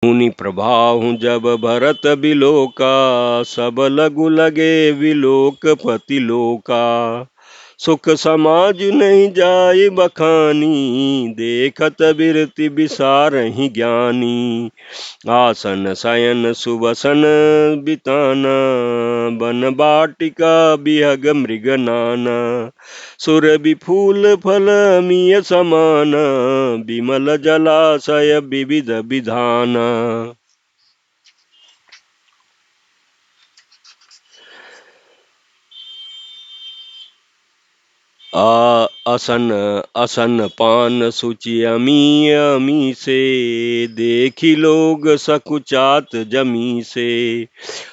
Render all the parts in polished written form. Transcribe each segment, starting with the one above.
मुनि प्रभाहु जब भरत बिलोका, सब लघु लगे विलोकपति लोका। सुख समाज नहीं जाय बखानी, देखत बिरति बिसारहि ज्ञानी। आसन शयन सुवसन बिताना, बन बाटिका बिहग मृग नाना। सुरभि फूल फल मिय समान, विमल जलाशय विविध विधाना। असन असन पान सुचि अमी अमी से, देखी लोग सकुचात जमी से।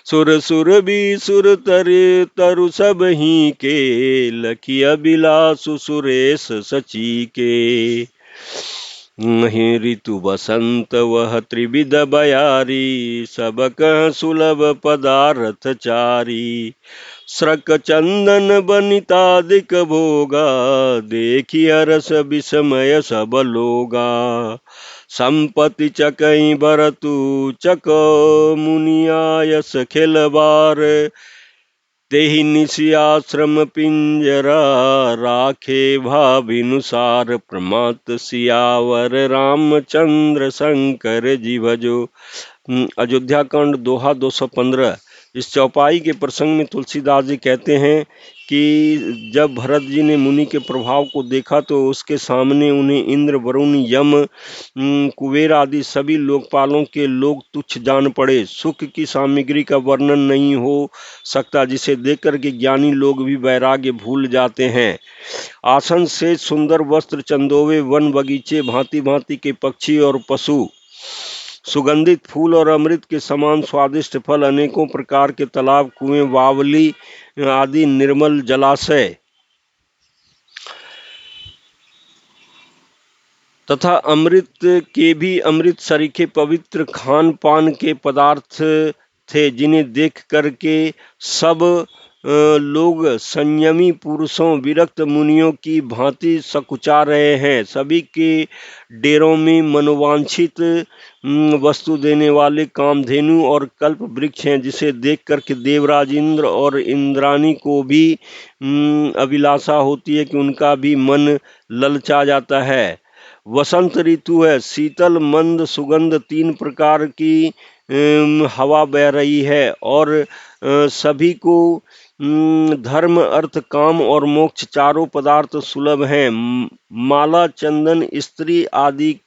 सुर सुर भी सुर तर तरु सब ही के, लखी अभिलाषु सुरेश सची के। ऋतु बसंत वह त्रिविध बयारी, सब कह सुलभ पदार्थ चारी। स्रक चंदन बनितादिक भोगा, देखी रस विस्मय सब लोगा। संपत्ति चकई भरतु चको, मुनियायस खिलबार। तेहि निशि आश्रम पिंजरा, राखे भाविनुसार। प्रमात सियावर रामचंद्र शंकर जी भजो। अयोध्या कांड दोहा 215। इस चौपाई के प्रसंग में तुलसीदास जी कहते हैं कि जब भरत जी ने मुनि के प्रभाव को देखा तो उसके सामने उन्हें इंद्र, वरुण, यम, कुबेर आदि सभी लोकपालों के लोग तुच्छ जान पड़े। सुख की सामग्री का वर्णन नहीं हो सकता, जिसे देखकर के ज्ञानी लोग भी वैराग्य भूल जाते हैं। आसन से सुंदर वस्त्र, चंदोवे वन बगीचे, भांति भांति के पक्षी और पशु, सुगंधित फूल और अमृत के समान स्वादिष्ट फल, अनेकों प्रकार के तालाब, कुएं, बावली आदि निर्मल जलाशय तथा अमृत के भी अमृत सरीखे पवित्र खान पान के पदार्थ थे, जिन्हें देख करके सब लोग संयमी पुरुषों, विरक्त मुनियों की भांति सकुचा रहे हैं। सभी के डेरों में मनोवांछित वस्तु देने वाले कामधेनु और कल्प वृक्ष हैं, जिसे देख करके देवराज इंद्र और इंद्राणी को भी अभिलाषा होती है कि उनका भी मन ललचा जाता है। वसंत ऋतु है, शीतल मंद सुगंध, 3 प्रकार की हवा बह रही है और सभी को धर्म, अर्थ, काम और मोक्ष चारों पदार्थ सुलभ हैं। माला, चंदन, स्त्री आदि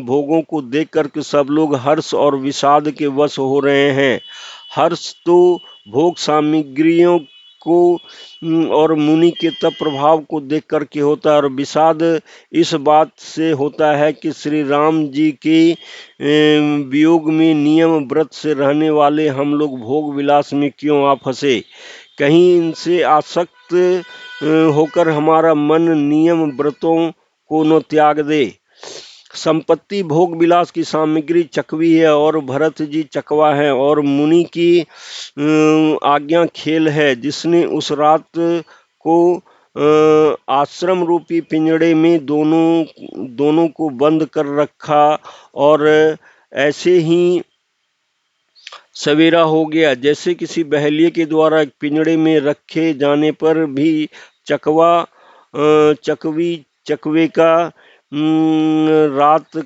भोगों को देख करके सब लोग हर्ष और विषाद के वश हो रहे हैं। हर्ष तो भोग सामग्रियों को और मुनि के तप प्रभाव को देख करके होता है, और विषाद इस बात से होता है कि श्री राम जी के वियोग में नियम व्रत से रहने वाले हम लोग भोग विलास में क्यों आ फंसे। कहीं इनसे आसक्त होकर हमारा मन नियम व्रतों को न त्याग दे। संपत्ति भोग विलास की सामग्री चकवी है और भरत जी चकवा है, और मुनि की आज्ञा खेल है। जिसने उस रात को आश्रम रूपी पिंजड़े में दोनों को बंद कर रखा, और ऐसे ही सवेरा हो गया। जैसे किसी बहेलिए के द्वारा पिंजड़े में रखे जाने पर भी चकवे का रात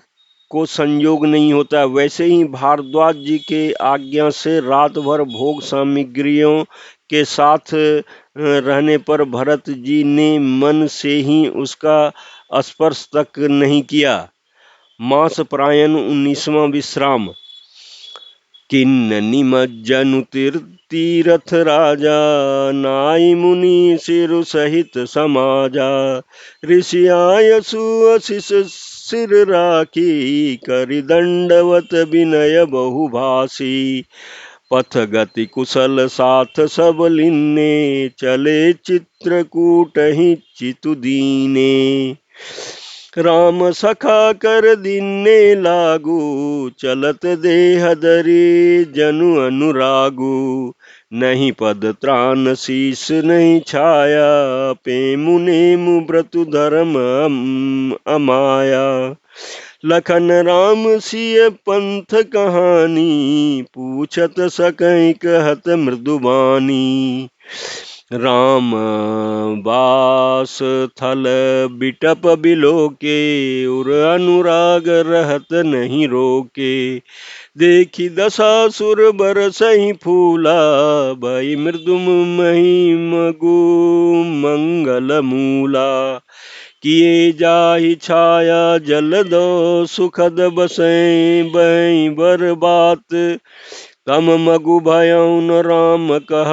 को संयोग नहीं होता, वैसे ही भारद्वाज जी के आज्ञा से रात भर भोग सामग्रियों के साथ रहने पर भरत जी ने मन से ही उसका स्पर्श तक नहीं किया। मास प्रायन 19वां विश्राम। किन्न निमज्जनु तीरथ राजा, नाई मुनि सिरु सहित समाजा। ऋषि आयसु अशिष सिर राखी, करि दंडवत विनय बहुभाषी। पथ गति कुशल साथ सब लिन्ने, चले चित्रकूट ही चितु दीने। राम सखा कर दीन्ने लागू, चलत देह धरि जनु अनुरागू। नहीं पद त्राण शीस नहीं छाया, पेमु नेमु व्रतु धर्म अमाया। लखन राम सिय पंथ कहानी, पूछत सकई कहत मृदुबानी। राम बास थल बिटप बिलोके, उर अनुराग रहत नहीं रोके। देखी दशासुर बरसहि फूला, भई मृदु मही मगु मंगल मूला। किए जाहि छाया जल दो, सुखद बसै बई बर बात। कम मगु भयउ न राम कह,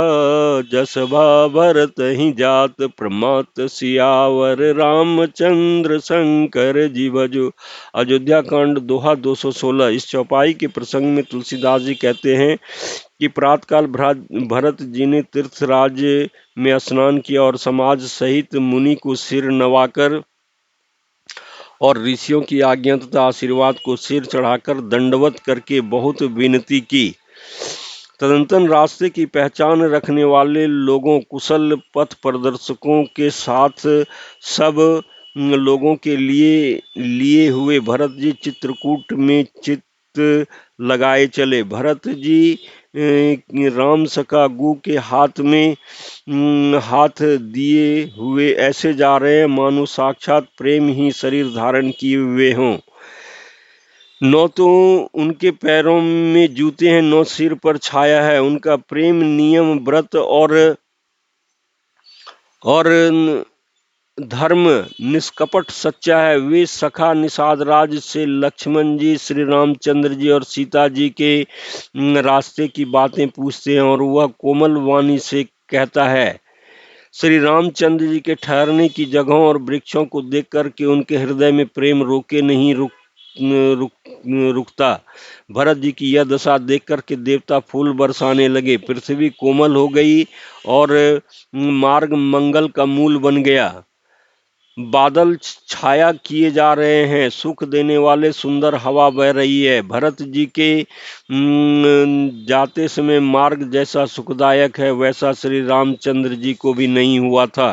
जस भा भरत ही जात। प्रमात सियावर रामचंद्र शंकर जी भजो। अयोध्या कांड दोहा 216। इस चौपाई के प्रसंग में तुलसीदास जी कहते हैं कि प्रातःकाल भरत जी ने तीर्थराज में स्नान किया और समाज सहित मुनि को सिर नवाकर और ऋषियों की आज्ञा तथा आशीर्वाद को सिर चढ़ाकर दंडवत करके बहुत विनती की। तदंतर रास्ते की पहचान रखने वाले लोगों, कुशल पथ प्रदर्शकों के साथ सब लोगों के लिए हुए भरत जी चित्रकूट में चित्त लगाए चले। भरत जी राम सखा गु के हाथ में हाथ दिए हुए ऐसे जा रहे हैं मानो साक्षात प्रेम ही शरीर धारण किए हुए हों। न तो उनके पैरों में जूते हैं, न सिर पर छाया है। उनका प्रेम नियम व्रत और धर्म निष्कपट सच्चा है। वे सखा निषाद राज से लक्ष्मण जी, श्री रामचंद्र जी और सीता जी के रास्ते की बातें पूछते हैं और वह कोमल वाणी से कहता है। श्री रामचंद्र जी के ठहरने की जगहों और वृक्षों को देख करके उनके हृदय में प्रेम रोके नहीं रुकता। भरत जी की यह दशा देख करके देवता फूल बरसाने लगे, पृथ्वी कोमल हो गई और मार्ग मंगल का मूल बन गया। बादल छाया किए जा रहे हैं, सुख देने वाले सुंदर हवा बह रही है। भरत जी के जाते समय मार्ग जैसा सुखदायक है वैसा श्री रामचंद्र जी को भी नहीं हुआ था।